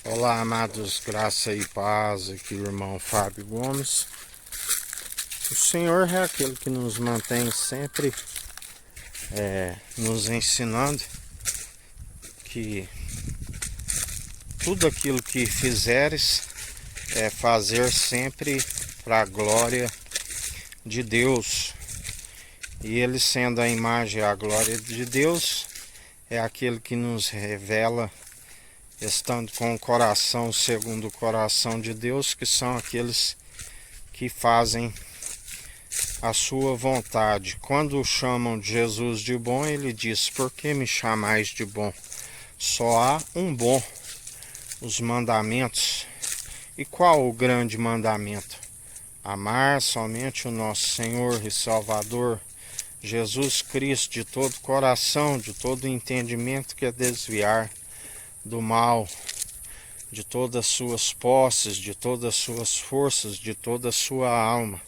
Olá, amados, graça e paz, aqui o irmão Fábio Gomes. O Senhor é aquele que nos mantém sempre nos ensinando que tudo aquilo que fizeres é fazer sempre para a glória de Deus. E Ele, sendo a imagem e a glória de Deus, é aquele que nos revela, estando com o coração segundo o coração de Deus, que são aqueles que fazem a sua vontade. Quando o chamam de Jesus de bom, ele diz: por que me chamais de bom? Só há um bom. Os mandamentos. E qual o grande mandamento? Amar somente o nosso Senhor e Salvador Jesus Cristo de todo coração, de todo entendimento, que é desviar do mal, de todas as suas posses, de todas as suas forças, de toda a sua alma.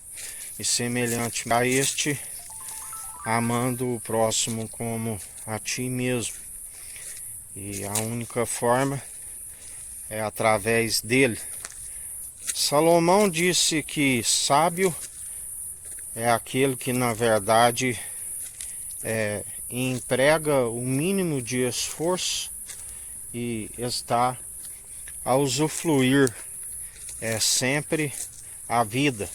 E semelhante a este, amando o próximo como a ti mesmo. E a única forma é através dele. Salomão disse que sábio é aquele que, na verdade, emprega o mínimo de esforço e está a usufruir sempre a vida.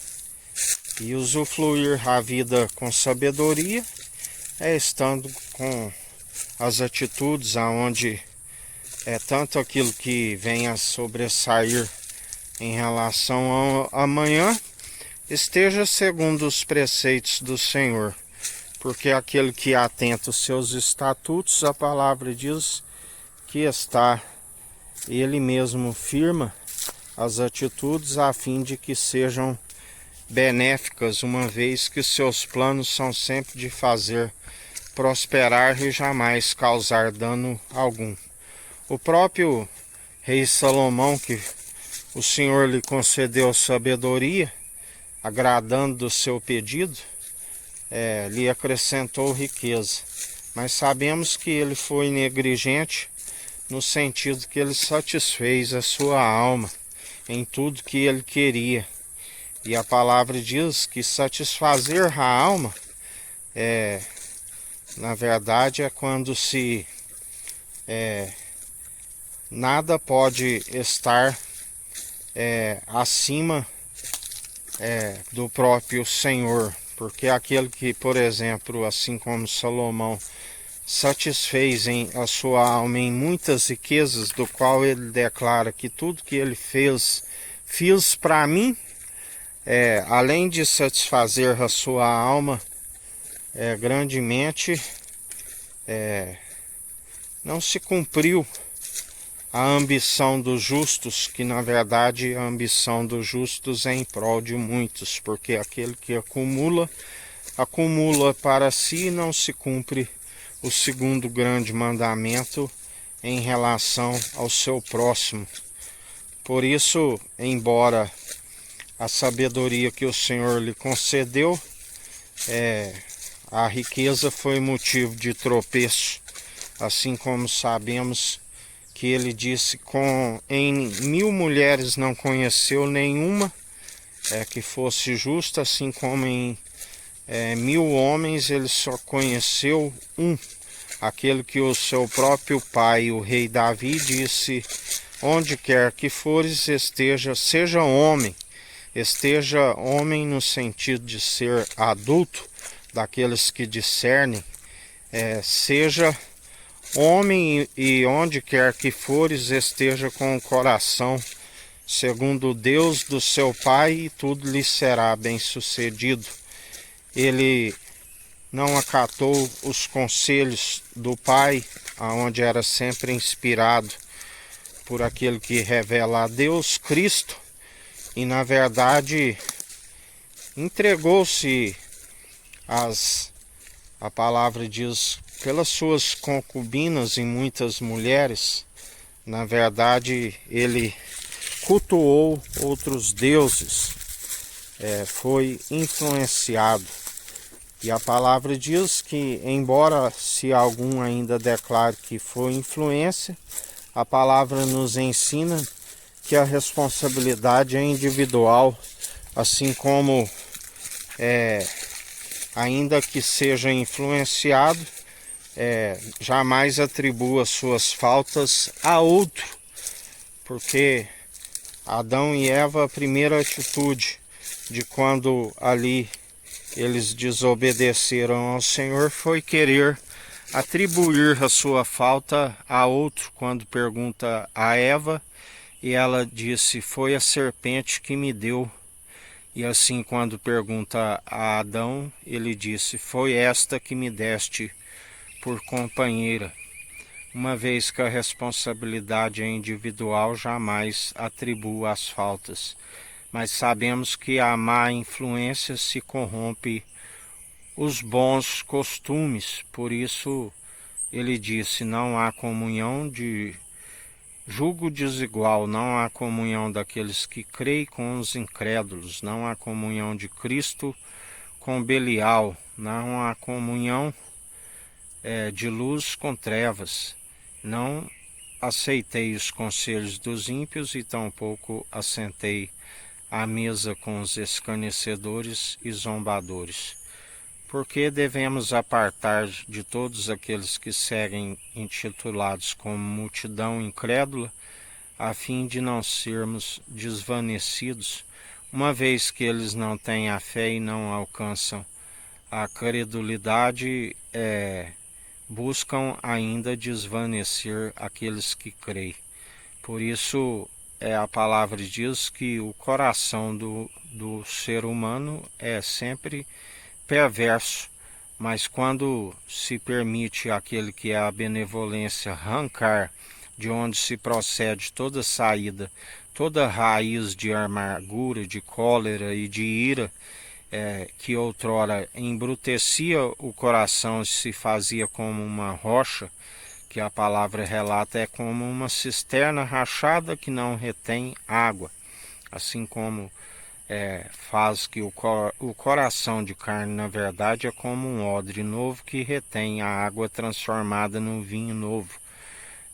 E usufruir a vida com sabedoria é estando com as atitudes aonde tanto aquilo que vem a sobressair em relação ao amanhã esteja segundo os preceitos do Senhor. Porque aquele que atenta os seus estatutos, a palavra diz que está, ele mesmo firma as atitudes a fim de que sejam benéficas, uma vez que seus planos são sempre de fazer prosperar e jamais causar dano algum. O próprio rei Salomão, que o Senhor lhe concedeu sabedoria, agradando do seu pedido, lhe acrescentou riqueza. Mas sabemos que ele foi negligente no sentido que ele satisfez a sua alma em tudo que ele queria. E a palavra diz que satisfazer a alma na verdade, é quando nada pode estar acima do próprio Senhor. Porque aquele que, por exemplo, assim como Salomão, satisfez a sua alma em muitas riquezas, do qual ele declara que tudo que ele fiz para mim, além de satisfazer a sua alma grandemente, não se cumpriu a ambição dos justos, que na verdade a ambição dos justos é em prol de muitos, porque aquele que acumula para si e não se cumpre o segundo grande mandamento em relação ao seu próximo. Por isso, embora a sabedoria que o Senhor lhe concedeu, a riqueza foi motivo de tropeço, assim como sabemos que ele disse em 1000 mulheres não conheceu nenhuma que fosse justa, assim como em 1000 homens ele só conheceu um, aquele que o seu próprio pai, o rei Davi, disse: onde quer que fores, seja homem no sentido de ser adulto, daqueles que discernem, seja homem, e onde quer que fores, esteja com o coração segundo o Deus do seu pai, e tudo lhe será bem sucedido. Ele não acatou os conselhos do pai, aonde era sempre inspirado por aquele que revela a Deus, Cristo, e na verdade entregou-se a palavra diz, pelas suas concubinas em muitas mulheres. Na verdade, ele cultuou outros deuses, foi influenciado. E a palavra diz que, embora se algum ainda declare que foi influência, a palavra nos ensina que a responsabilidade é individual, assim como ainda que seja influenciado, jamais atribua suas faltas a outro, porque Adão e Eva, a primeira atitude de quando ali eles desobedeceram ao Senhor foi querer atribuir a sua falta a outro, quando pergunta a Eva, e ela disse, foi a serpente que me deu. E assim, quando pergunta a Adão, ele disse, foi esta que me deste por companheira. Uma vez que a responsabilidade é individual, jamais atribua as faltas. Mas sabemos que a má influência se corrompe os bons costumes. Por isso, ele disse, não há comunhão de julgo desigual, não há comunhão daqueles que creem com os incrédulos, não há comunhão de Cristo com Belial, não há comunhão de luz com trevas. Não aceitei os conselhos dos ímpios e tampouco assentei à mesa com os escarnecedores e zombadores. Porque devemos apartar de todos aqueles que seguem intitulados como multidão incrédula, a fim de não sermos desvanecidos, uma vez que eles não têm a fé e não alcançam a credulidade, buscam ainda desvanecer aqueles que creem. Por isso, a palavra diz que o coração do ser humano é sempre perverso, mas quando se permite àquele que é a benevolência arrancar de onde se procede toda saída, toda raiz de amargura, de cólera e de ira, que outrora embrutecia o coração e se fazia como uma rocha, que a palavra relata é como uma cisterna rachada que não retém água, assim como faz que o coração de carne, na verdade, é como um odre novo que retém a água transformada no vinho novo,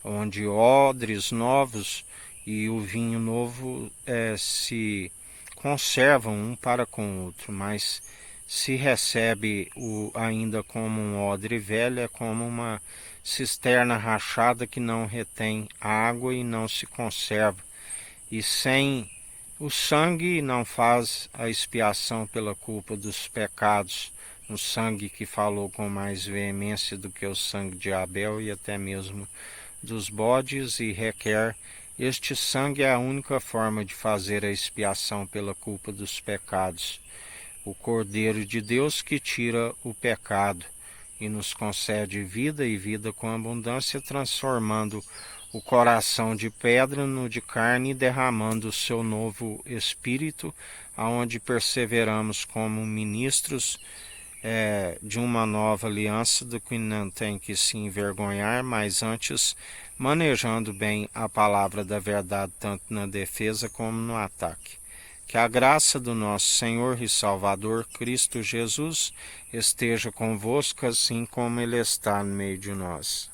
onde odres novos e o vinho novo se conservam um para com o outro, mas se recebe ainda como um odre velho, é como uma cisterna rachada que não retém água e não se conserva, e sem o sangue não faz a expiação pela culpa dos pecados, um sangue que falou com mais veemência do que o sangue de Abel e até mesmo dos bodes, e requer este sangue é a única forma de fazer a expiação pela culpa dos pecados. O Cordeiro de Deus que tira o pecado e nos concede vida e vida com abundância, transformando o coração de pedra no de carne e derramando o seu novo Espírito, aonde perseveramos como ministros de uma nova aliança, do que não tem que se envergonhar, mas antes manejando bem a palavra da verdade, tanto na defesa como no ataque. Que a graça do nosso Senhor e Salvador Cristo Jesus esteja convosco, assim como Ele está no meio de nós.